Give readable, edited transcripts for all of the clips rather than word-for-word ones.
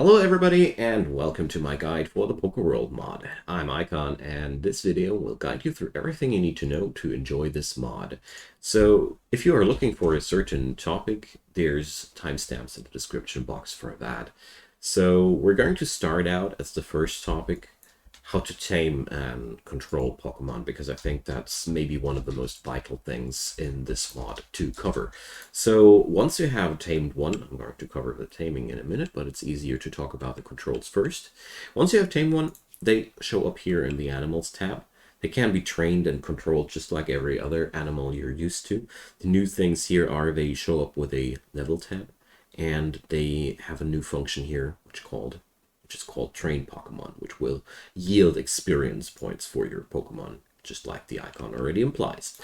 Hello everybody and welcome to my guide for the Pokeworld mod. I'm Icon and this video will guide you through everything you need to know to enjoy this mod. So if you are looking for a certain topic, there's timestamps in the description box for that. So we're going to start out as the first topic, how to tame and control Pokemon, because I think that's maybe one of the most vital things in this mod to cover. So once you have tamed one, I'm going to cover the taming in a minute, but it's easier to talk about the controls first. Once you have tamed one, they show up here in the Animals tab. They can be trained and controlled just like every other animal you're used to. The new things here are they show up with a level tab, and they have a new function here, which is called Train Pokemon, which will yield experience points for your Pokemon, just like the icon already implies.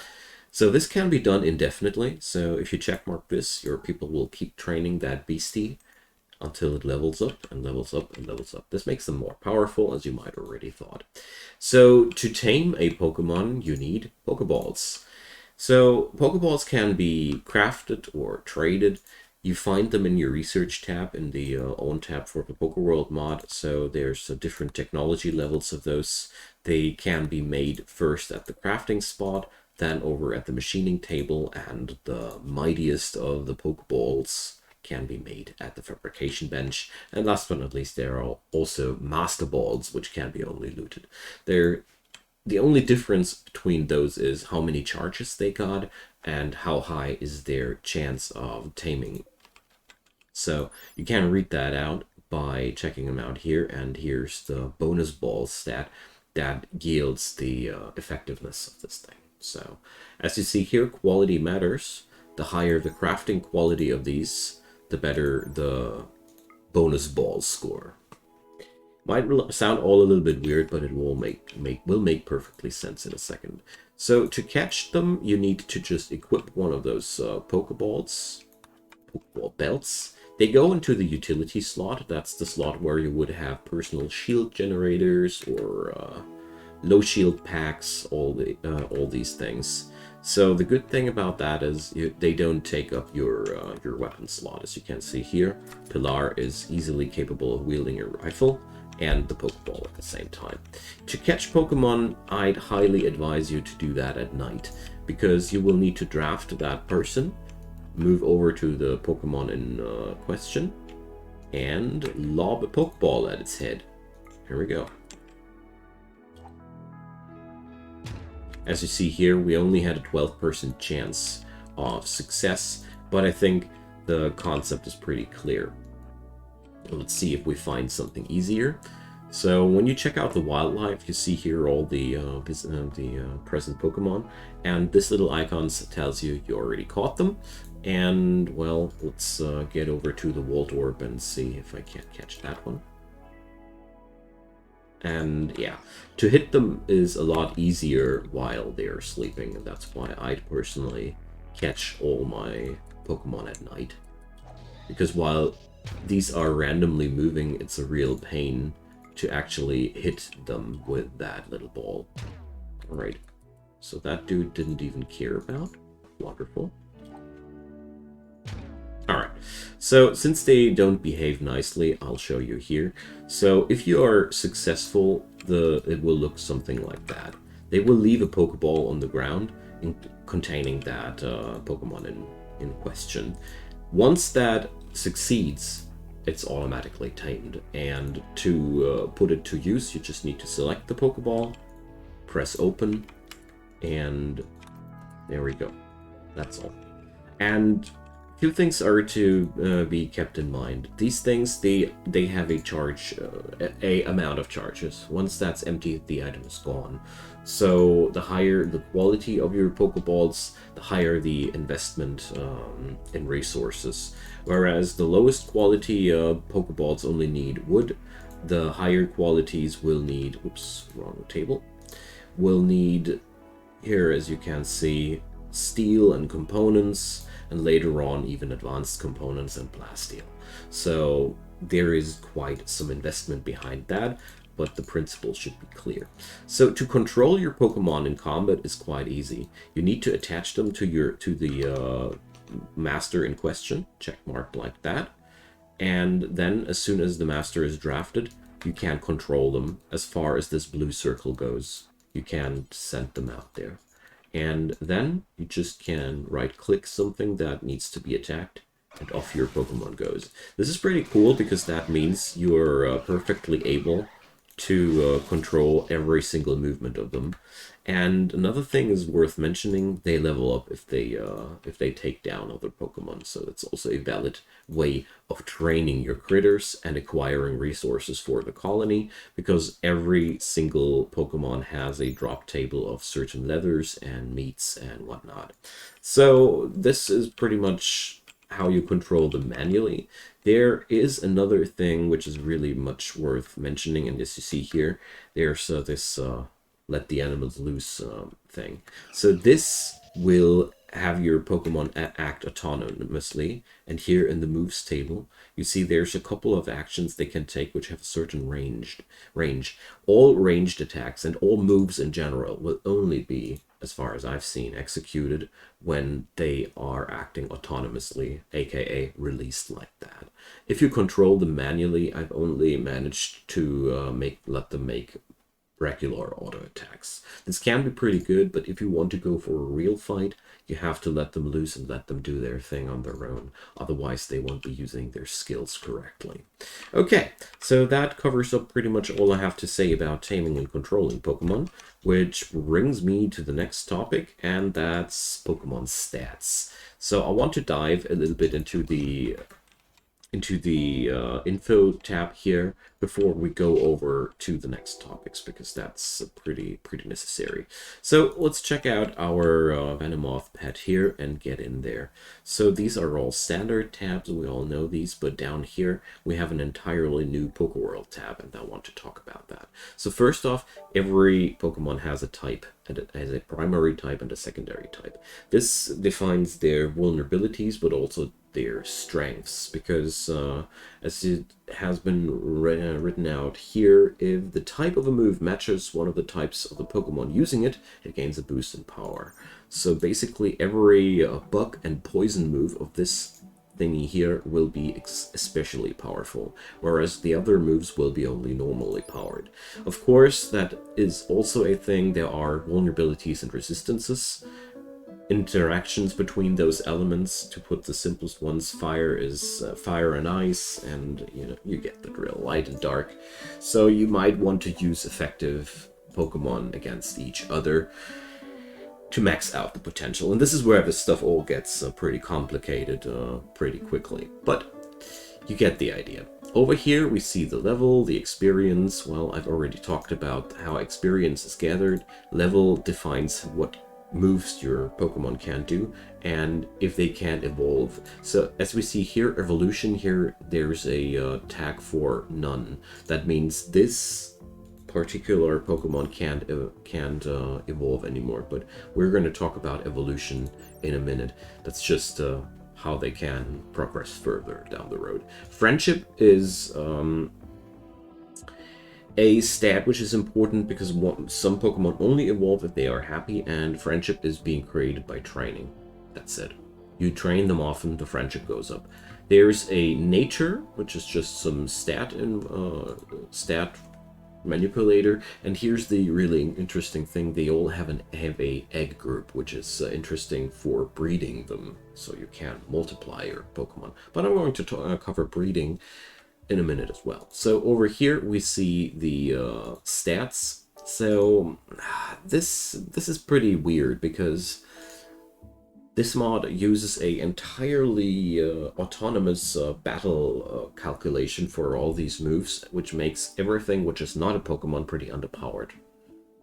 So this can be done indefinitely, so if you checkmark this, your people will keep training that beastie until it levels up and levels up and levels up. This makes them more powerful, as you might already thought. So to tame a Pokemon, you need Pokeballs. So Pokeballs can be crafted or traded. You find them in your research tab in the own tab for the Pokeworld mod. So there's different technology levels of those. They can be made first at the crafting spot, then over at the machining table, and the mightiest of the Pokeballs can be made at the fabrication bench. And last but not least, there are also Master Balls, which can be only looted. The only difference between those is how many charges they got and how high is their chance of taming. So you can read that out by checking them out here, and here's the bonus ball stat that yields the effectiveness of this thing. So as you see here, quality matters. The higher the crafting quality of these, the better the bonus ball score. Might sound all a little bit weird, but it will make perfectly sense in a second. So to catch them, you need to just equip one of those Pokeball belts. They go into the utility slot. That's the slot where you would have personal shield generators or low shield packs, all these things. So the good thing about that is they don't take up your weapon slot. As you can see here, Pilar is easily capable of wielding a rifle and the Pokeball at the same time. To catch Pokemon, I'd highly advise you to do that at night, because you will need to draft that person, move over to the Pokemon in question, and lob a Pokeball at its head. Here we go. As you see here, we only had a 12% chance of success, but I think the concept is pretty clear. Let's see if we find something easier. So when you check out the wildlife, you see here all the present Pokemon, and this little icon tells you you already caught them. And well, let's get over to the Waldorf and see if I can't catch that one. And yeah, to hit them is a lot easier while they're sleeping, and that's why I'd personally catch all my Pokemon at night. Because while these are randomly moving, it's a real pain to actually hit them with that little ball. Alright, so that dude didn't even care about. Wonderful. Alright, so since they don't behave nicely, I'll show you here. So if you are successful, it will look something like that. They will leave a Pokeball on the ground containing that Pokemon in question. Once that succeeds, it's automatically tamed, and to put it to use, you just need to select the Pokeball, press open, and there we go. That's all. And few things are to be kept in mind. These things, they have a charge, a amount of charges. Once that's empty, the item is gone. So the higher the quality of your Pokeballs, the higher the investment in resources. Whereas the lowest quality Pokeballs only need wood, the higher qualities will need, oops, wrong table, will need, here as you can see, steel and components, and later on even advanced components and plasteel. So there is quite some investment behind that, but the principle should be clear. So to control your Pokemon in combat is quite easy. You need to attach them to the master in question, check marked like that, And then as soon as the master is drafted, you can control them as far as this blue circle goes. You can send them out there. And then you just can right-click something that needs to be attacked, and off your Pokemon goes. This is pretty cool because that means you're perfectly able to control every single movement of them. And another thing is worth mentioning, they level up if they take down other Pokemon, so it's also a valid way of training your critters and acquiring resources for the colony, because every single Pokemon has a drop table of certain leathers and meats and whatnot. So this is pretty much how you control them manually. There is another thing which is really much worth mentioning, and as you see here, there's this let the animals loose thing. So this will have your Pokemon act autonomously, and here in the moves table, you see there's a couple of actions they can take which have a certain range. All ranged attacks and all moves in general will only be, as far as I've seen, executed when they are acting autonomously, aka released like that. If you control them manually, I've only managed to let them make regular auto attacks. This can be pretty good, but if you want to go for a real fight, you have to let them loose and let them do their thing on their own. Otherwise, they won't be using their skills correctly. Okay, so that covers up pretty much all I have to say about taming and controlling Pokemon, which brings me to the next topic, and that's Pokemon stats. So I want to dive a little bit into the info tab here before we go over to the next topics, because that's pretty necessary. So let's check out our Venomoth pet here and get in there. So these are all standard tabs, we all know these, but down here we have an entirely new Pokeworld tab, and I want to talk about that. So first off, every Pokemon has a type, and it has a primary type and a secondary type. This defines their vulnerabilities, but also their strengths, because as it has been written out here, if the type of a move matches one of the types of the Pokemon using it, it gains a boost in power. So basically every bug and poison move of this thingy here will be especially powerful, whereas the other moves will be only normally powered. Of course, that is also a thing. There are vulnerabilities and resistances, interactions between those elements. To put the simplest ones, fire is fire and ice, and you get the drill, light and dark. So you might want to use effective Pokemon against each other to max out the potential, and this is where this stuff all gets pretty complicated pretty quickly, but you get the idea. Over here we see the level, the experience. Well, I've already talked about how experience is gathered. Level defines what moves your Pokemon can do and if they can evolve. So as we see here, evolution, here there's a tag for none. That means this particular Pokemon can't evolve anymore, but we're going to talk about evolution in a minute. That's just how they can progress further down the road. Friendship is a stat which is important because some Pokemon only evolve if they are happy, and friendship is being created by training. That's it. You train them often, the friendship goes up. There's a nature, which is just some stat manipulator, and here's the really interesting thing. They all have a egg group, which is interesting for breeding them, so you can multiply your Pokemon. But I'm going to cover breeding in a minute as well. So over here we see the stats. So this is pretty weird because this mod uses a entirely autonomous battle calculation for all these moves, which makes everything which is not a Pokemon pretty underpowered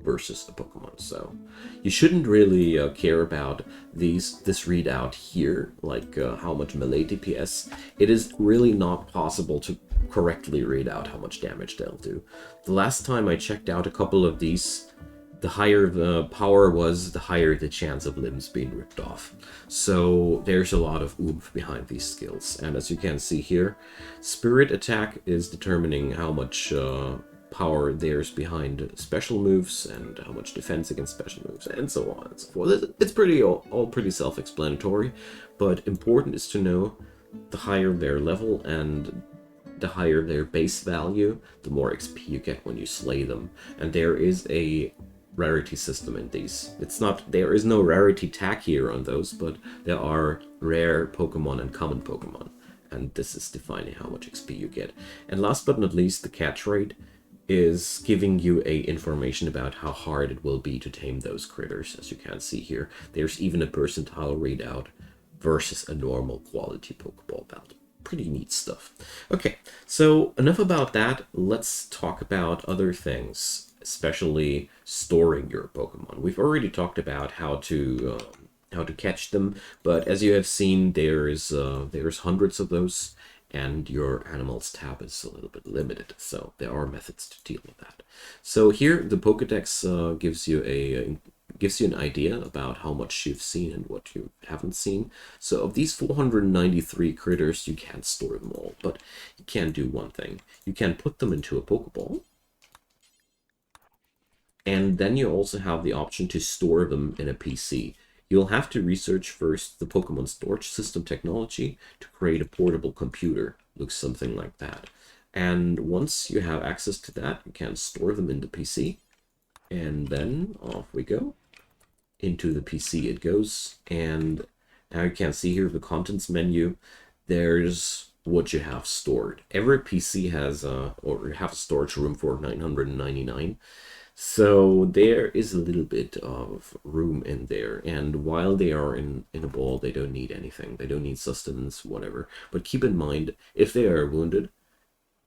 versus a Pokemon. So you shouldn't really care about this readout here, like how much melee DPS. It is really not possible to correctly read out how much damage they'll do. The last time I checked out a couple of these, the higher the power was, the higher the chance of limbs being ripped off. So there's a lot of oomph behind these skills. And as you can see here, Spirit Attack is determining how much power there's behind special moves and how much defense against special moves, and so on and so forth. It's all pretty self-explanatory, but important is to know the higher their level and the higher their base value, the more XP you get when you slay them. And there is a rarity system in these. There is no rarity tag here on those, but there are rare Pokemon and common Pokemon. And this is defining how much XP you get. And last but not least, the catch rate is giving you information about how hard it will be to tame those critters. As you can see here, there's even a percentile readout versus a normal quality Pokeball battle. Pretty neat stuff. Okay, so enough about that. Let's talk about other things, especially storing your Pokemon. We've already talked about how to catch them, but as you have seen, there's hundreds of those, and your animal's tab is a little bit limited, so there are methods to deal with that. So here, the Pokedex gives you an idea about how much you've seen and what you haven't seen. So of these 493 critters, you can't store them all, but you can do one thing. You can put them into a Pokeball, and then you also have the option to store them in a PC. You'll have to research first the Pokemon storage system technology to create a portable computer. Looks something like that. And once you have access to that, you can store them in the PC. And then off we go. Into the PC it goes. And now you can see here the contents menu. There's what you have stored. Every PC has a storage room for 999. So there is a little bit of room in there, and while they are in a ball, they don't need anything. They don't need sustenance, whatever. But keep in mind, if they are wounded,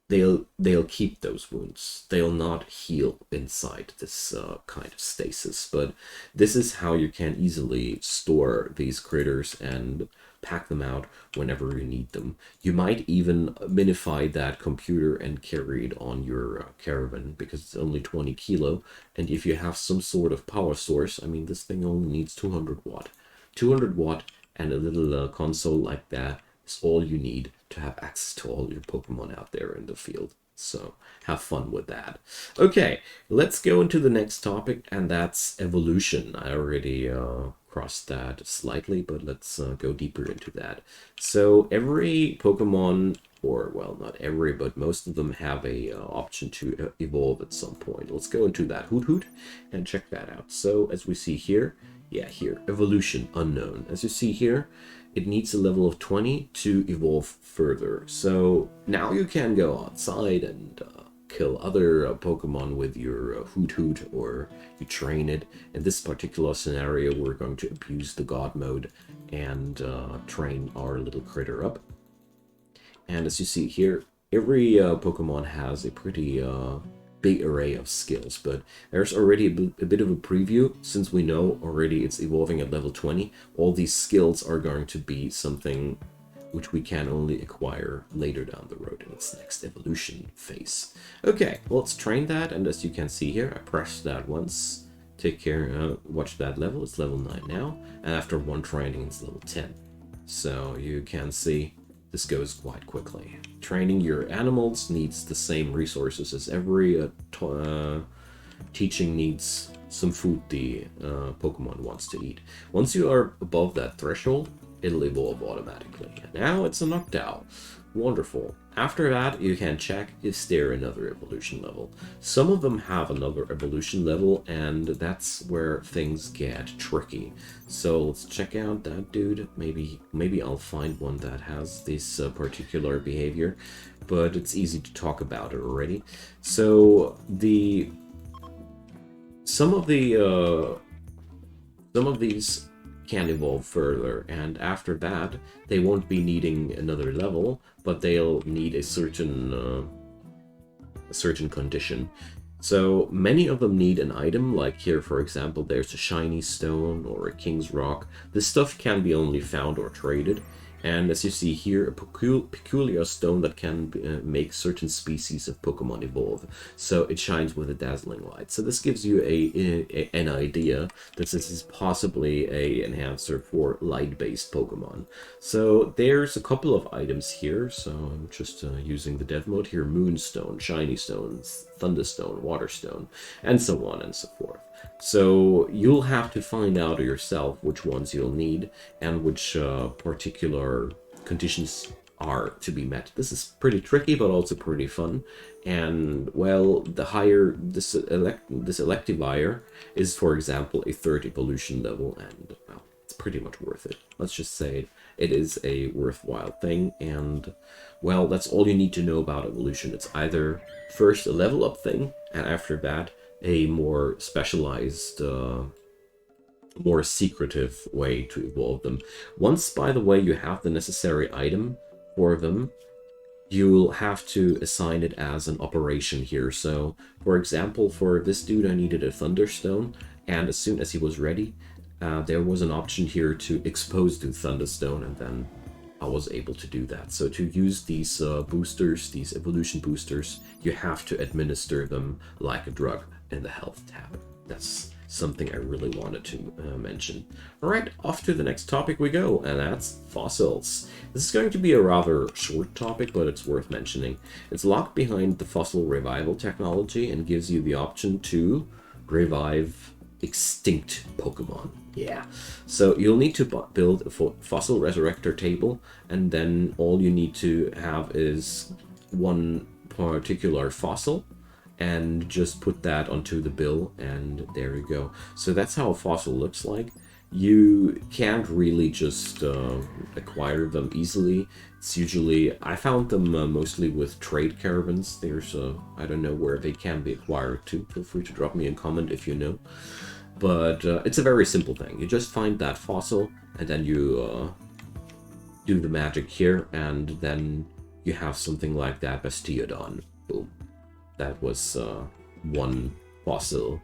they'll keep those wounds. They'll not heal inside this kind of stasis. But this is how you can easily store these critters and pack them out whenever you need them. You might even minify that computer and carry it on your caravan, because it's only 20 kilo. And if you have some sort of power source, I mean, this thing only needs 200 watt. 200 watt and a little console like that is all you need to have access to all your Pokemon out there in the field. So have fun with that. Okay, let's go into the next topic, and that's evolution. I already crossed that slightly, but let's go deeper into that. So every Pokemon, or well, not every, but most of them have a option to evolve at some point. Let's go into that Hoot Hoot and check that out. So as we see here, yeah, here, evolution unknown. As you see here, it needs a level of 20 to evolve further. So now you can go outside and kill other Pokemon with your Hoot Hoot, or you train it. In this particular scenario, we're going to abuse the God mode and train our little critter up. And as you see here, every Pokemon has a pretty big array of skills, but there's already a bit of a preview. Since we know already it's evolving at level 20, all these skills are going to be something which we can only acquire later down the road in its next evolution phase. Okay, well, let's train that, and as you can see here, I pressed that once. Take care, watch that level, it's level 9 now, and after one training it's level 10. So you can see this goes quite quickly. Training your animals needs the same resources as every teaching needs some food the Pokemon wants to eat. Once you are above that threshold, it'll evolve automatically. Now it's a Noctowl. Wonderful. After that, you can check, is there another evolution level? Some of them have another evolution level, and that's where things get tricky. So let's check out that dude. Maybe I'll find one that has this particular behavior, but it's easy to talk about it already. So some of these can evolve further, and after that they won't be needing another level, but they'll need a certain condition. So many of them need an item, like here for example there's a shiny stone or a king's rock. This stuff can be only found or traded, and as you see here, a peculiar stone that can make certain species of Pokemon evolve. So it shines with a dazzling light. So this gives you an idea that this is possibly a enhancer for light-based Pokemon. So there's a couple of items here. So I'm just using the dev mode here: Moonstone, Shiny Stones, Thunderstone, Waterstone, and so on and so forth. So you'll have to find out yourself which ones you'll need and which particular conditions are to be met. This is pretty tricky, but also pretty fun. And well, the higher this electivire is, for example, a third evolution level, and well, it's pretty much worth it. Let's just say it is a worthwhile thing, and well, that's all you need to know about evolution. It's either first a level up thing, and after that a more specialized, more secretive way to evolve them. Once, by the way, you have the necessary item for them, you'll have to assign it as an operation here. So, for example, for this dude, I needed a Thunderstone, and as soon as he was ready, there was an option here to expose the Thunderstone, and then I was able to do that. So to use these boosters, these evolution boosters, you have to administer them like a drug in the health tab. That's something I really wanted to mention. All right, off to the next topic we go, and that's fossils. This is going to be a rather short topic, but it's worth mentioning. It's locked behind the fossil revival technology and gives you the option to revive extinct Pokemon. Yeah, so you'll need to build a fossil resurrector table, and then all you need to have is one particular fossil, and just put that onto the bill, and there you go. So that's how a fossil looks like. You can't really just acquire them easily. It's usually, I found them mostly with trade caravans. There's I don't know where they can be acquired to. Feel free to drop me a comment if you know. But it's a very simple thing. You just find that fossil, and then you do the magic here, and then you have something like that Bastiodon. Boom. That was one fossil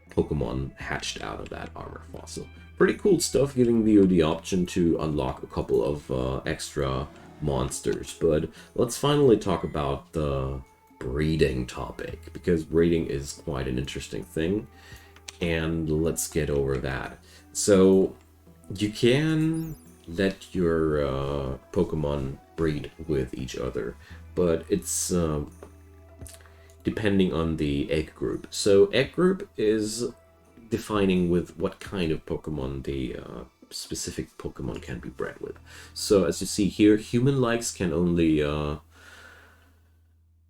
Pokemon hatched out of that armor fossil. Pretty cool stuff, giving you the option to unlock a couple of extra monsters. But let's finally talk about the breeding topic, because breeding is quite an interesting thing, and let's get over that. So you can let your Pokemon breed with each other, but it's depending on the egg group. So egg group is defining with what kind of Pokemon the specific Pokemon can be bred with. So as you see here, human likes can only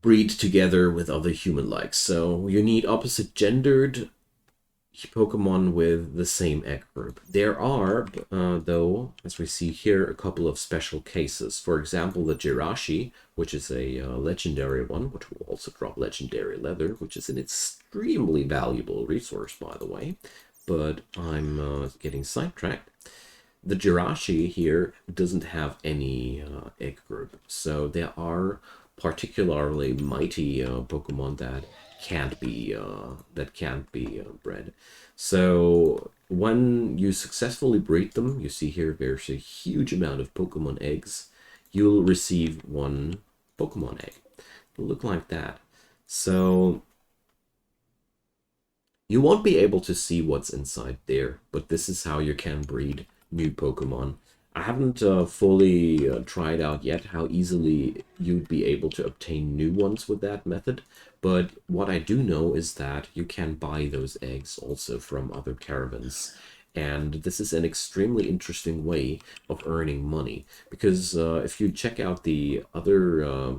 breed together with other human likes. So you need opposite gendered Pokemon with the same egg group. There are, though, as we see here, a couple of special cases. For example, the Jirachi, which is a legendary one, which will also drop legendary leather, which is an extremely valuable resource, by the way. But I'm getting sidetracked. The Jirachi here doesn't have any egg group, so there are particularly mighty Pokemon that can't be bred. So when you successfully breed them, you see here there's a huge amount of Pokemon eggs. You'll receive one Pokemon egg. It'll look like that. So you won't be able to see what's inside there, but this is how you can breed new Pokemon. I haven't fully tried out yet how easily you'd be able to obtain new ones with that method, but what I do know is that you can buy those eggs also from other caravans, and this is an extremely interesting way of earning money, because if you check out the other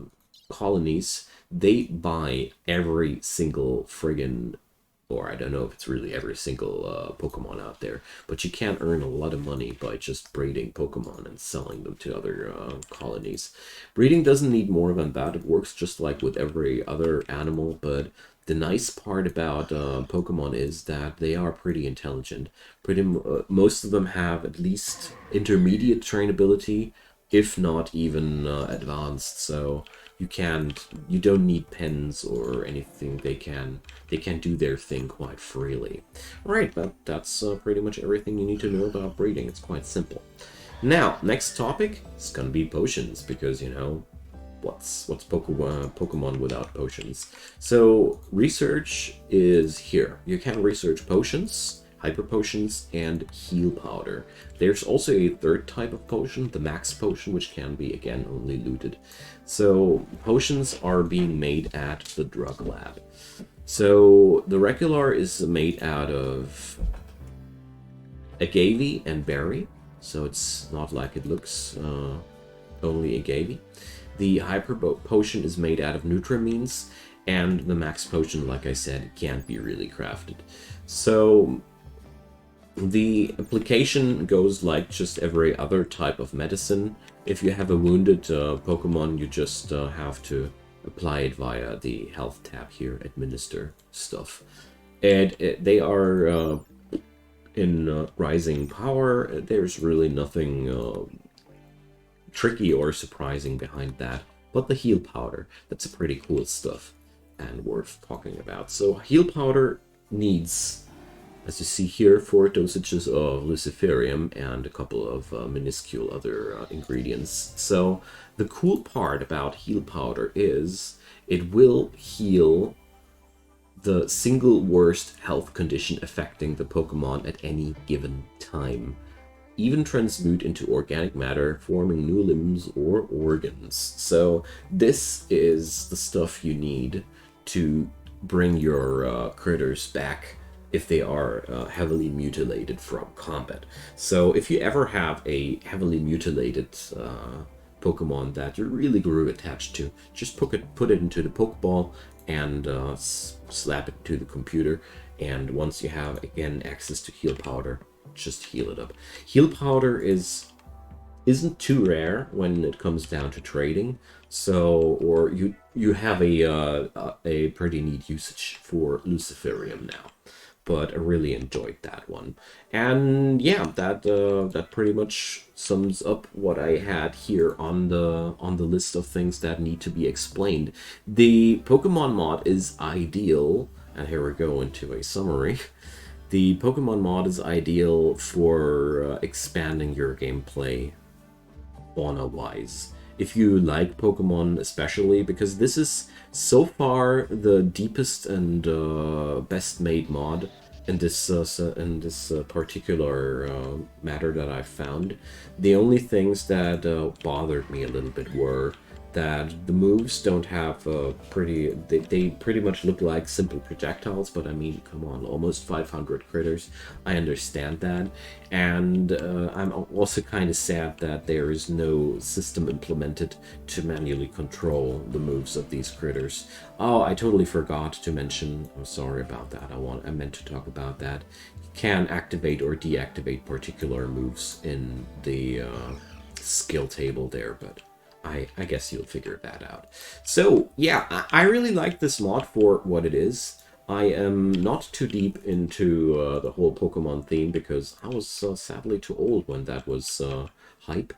colonies, they buy every single friggin', or I don't know if it's really every single Pokemon out there, but you can earn a lot of money by just breeding Pokemon and selling them to other colonies. Breeding doesn't need more than that. It works just like with every other animal, but the nice part about Pokemon is that they are pretty intelligent. Most of them have at least intermediate trainability, if not even advanced, so you don't need pens or anything. They can do their thing quite freely. All right, that's pretty much everything you need to know about breeding. It's quite simple. Now, next topic is gonna be potions, because you know what's Pokemon without potions. So research is here. You can research potions, hyper potions, and heal powder. There's also a third type of potion, the max potion, which can be again only looted. So potions are being made at the drug lab. So the regular is made out of agave and berry. so it's not like it looks only a Gavy. The Hyper Potion is made out of Nutrimines, and the Max Potion, like I said, can't be really crafted. So the application goes like just every other type of medicine. If you have a wounded Pokemon, you just have to apply it via the health tab here, administer stuff. And they are in rising power. There's really nothing tricky or surprising behind that. But the heal powder, that's a pretty cool stuff and worth talking about. So heal powder needs, as you see here, 4 dosages of Luciferium and a couple of minuscule other ingredients. So the cool part about heal powder is it will heal the single worst health condition affecting the Pokemon at any given time. Even transmute into organic matter, forming new limbs or organs. So this is the stuff you need to bring your critters back if they are heavily mutilated from combat. So if you ever have a heavily mutilated Pokemon that you really grew attached to, just put it into the Pokeball and slap it to the computer. And once you have, again, access to heal powder, just heal it up. Heal powder isn't too rare when it comes down to trading. So, or you have a pretty neat usage for Luciferium now. But I really enjoyed that one. And yeah, that pretty much sums up what I had here on the list of things that need to be explained. The Pokemon mod is ideal, and here we go into a summary. The Pokemon mod is ideal for expanding your gameplay fauna-wise. If you like Pokemon especially, because this is so far the deepest and best made mod in this particular matter that I found. The only things that bothered me a little bit were that the moves don't have they pretty much look like simple projectiles, but I mean, come on, almost 500 critters. I understand that. And I'm also kind of sad that there is no system implemented to manually control the moves of these critters. Oh, I totally forgot to mention, I'm sorry about that, I meant to talk about that. You can activate or deactivate particular moves in the skill table there, but I guess you'll figure that out. So yeah, I really like this mod for what it is. I am not too deep into the whole Pokemon theme because I was sadly too old when that was hype.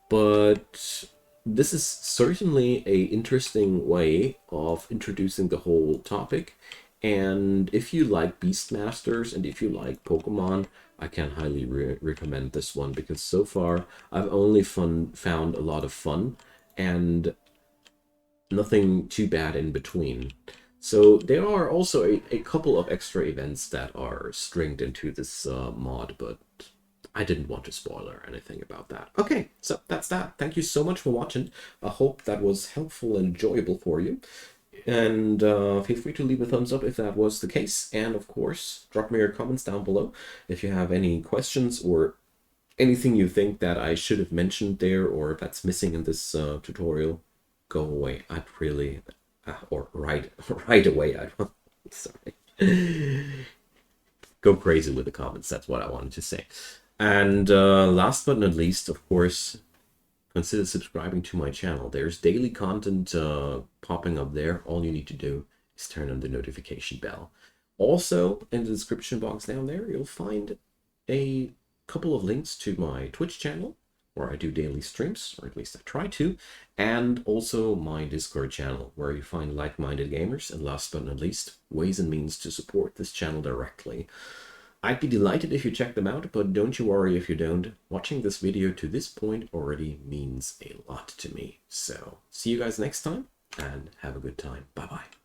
But this is certainly an interesting way of introducing the whole topic. And if you like Beastmasters and if you like Pokemon, I can highly recommend this one because so far I've only found a lot of fun and nothing too bad in between. So there are also a couple of extra events that are stringed into this mod, but I didn't want to spoil or anything about that. Okay, so that's that. Thank you so much for watching. I hope that was helpful and enjoyable for you. And feel free to leave a thumbs up if that was the case. And of course, drop me your comments down below if you have any questions or anything you think that I should have mentioned there or that's missing in this tutorial. Go away. I'd really, or right away. Sorry. Go crazy with the comments. That's what I wanted to say. And last but not least, of course, consider subscribing to my channel. There's daily content popping up there. All you need to do is turn on the notification bell. Also, in the description box down there, you'll find a couple of links to my Twitch channel, where I do daily streams, or at least I try to, and also my Discord channel, where you find like-minded gamers, and last but not least, ways and means to support this channel directly. I'd be delighted if you check them out, but don't you worry if you don't. Watching this video to this point already means a lot to me. So, see you guys next time, and have a good time. Bye-bye.